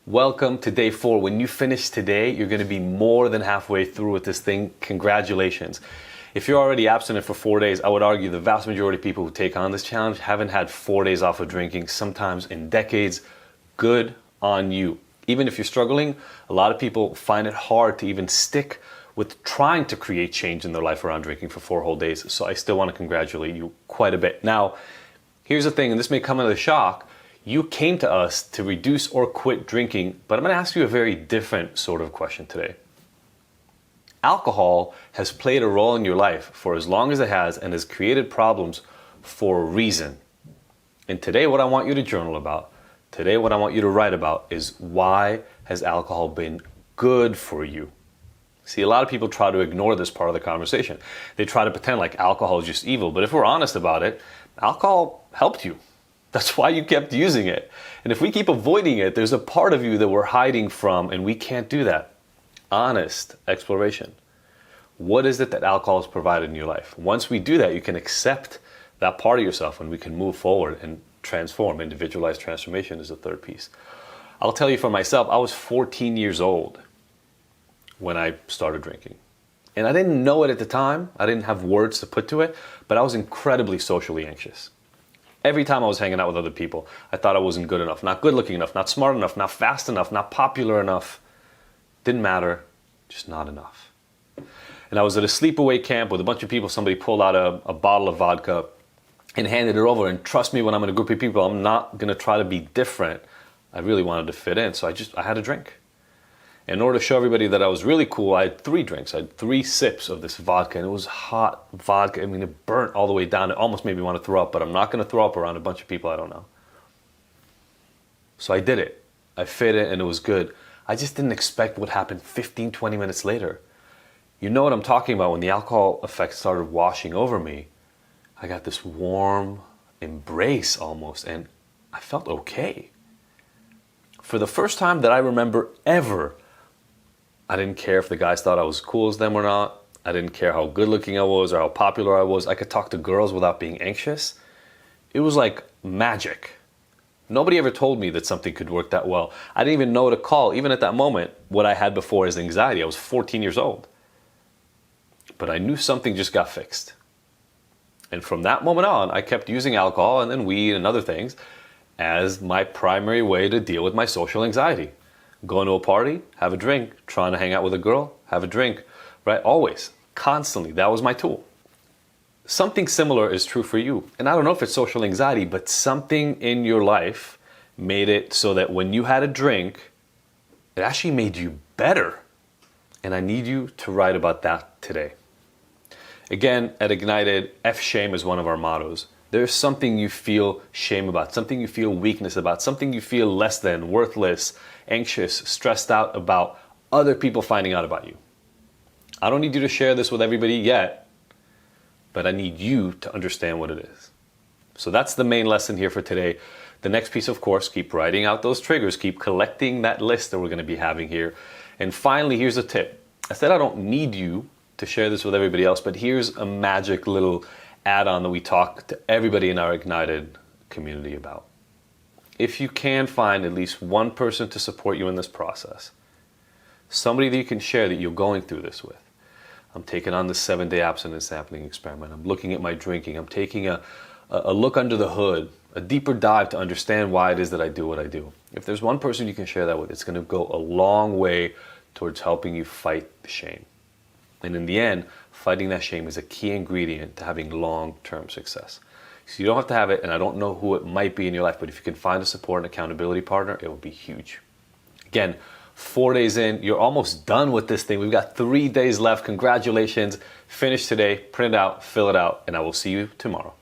Welcome to day 4. When you finish today, you're going to be more than halfway through with this thing. Congratulations. If you're already abstinent for 4 days, I would argue the vast majority of people who take on this challenge haven't had 4 days off of drinking, sometimes in decades. Good on you. Even if you're struggling, a lot of people find it hard to even stick with trying to create change in their life around drinking for 4 whole days. So I still want to congratulate you quite a bit. Now, here's the thing, and this may come as a shock. You came to us to reduce or quit drinking, but I'm going to ask you a very different sort of question today. Alcohol has played a role in your life for as long as it has and has created problems for a reason. And today what I want you to journal about, today what I want you to write about is why has alcohol been good for you? See, a lot of people try to ignore this part of the conversation. They try to pretend like alcohol is just evil, but if we're honest about it, alcohol helped you. That's why you kept using it. And if we keep avoiding it, there's a part of you that we're hiding from, and we can't do that. Honest exploration. What is it that alcohol has provided in your life? Once we do that, you can accept that part of yourself and we can move forward and transform. Individualized transformation is the third piece. I'll tell you for myself, I was 14 years old when I started drinking. And I didn't know it at the time. I didn't have words to put to it, but I was incredibly socially anxious. Every time I was hanging out with other people, I thought I wasn't good enough, not good looking enough, not smart enough, not fast enough, not popular enough. Didn't matter, just not enough. And I was at a sleepaway camp with a bunch of people. Somebody pulled out a bottle of vodka and handed it over. And trust me, when I'm in a group of people, I'm not going to try to be different. I really wanted to fit in, so I had a drink. In order to show everybody that I was really cool, I had 3 drinks. I had 3 sips of this vodka, and it was hot vodka. I mean, it burnt all the way down. It almost made me want to throw up, but I'm not going to throw up around a bunch of people I don't know. So I did it. I fit it, and it was good. I just didn't expect what happened 15, 20 minutes later. You know what I'm talking about. When the alcohol effect started washing over me, I got this warm embrace almost, and I felt okay. For the first time that I remember ever, I didn't care if the guys thought I was cool as them or not. I didn't care how good looking I was or how popular I was. I could talk to girls without being anxious. It was like magic. Nobody ever told me that something could work that well. I didn't even know what to call, even at that moment, what I had before as anxiety. I was 14 years old. But I knew something just got fixed. And from that moment on, I kept using alcohol and then weed and other things as my primary way to deal with my social anxiety. Going to a party, have a drink. Trying to hang out with a girl, have a drink. Right? Always. Constantly. That was my tool. Something similar is true for you. And I don't know if it's social anxiety, but something in your life made it so that when you had a drink, it actually made you better. And I need you to write about that today. Again, at Ignited, F shame is one of our mottos. There's something you feel shame about, something you feel weakness about, something you feel less than, worthless, anxious, stressed out about other people finding out about you. I don't need you to share this with everybody yet, but I need you to understand what it is. So that's the main lesson here for today. The next piece, of course, keep writing out those triggers, keep collecting that list that we're going to be having here. And finally, here's a tip. I said I don't need you to share this with everybody else, but here's a magic little add-on that we talk to everybody in our Ignited community about. If you can find at least one person to support you in this process, somebody that you can share that you're going through this with. I'm taking on this 7-day abstinence sampling experiment. I'm looking at my drinking. I'm taking a look under the hood, a deeper dive to understand why it is that I do what I do. If there's one person you can share that with, it's going to go a long way towards helping you fight the shame. And in the end, fighting that shame is a key ingredient to having long-term success. So you don't have to have it, and I don't know who it might be in your life, but if you can find a support and accountability partner, it will be huge. Again, 4 days in, you're almost done with this thing. We've got 3 days left. Congratulations. Finish today, print it out, fill it out, and I will see you tomorrow.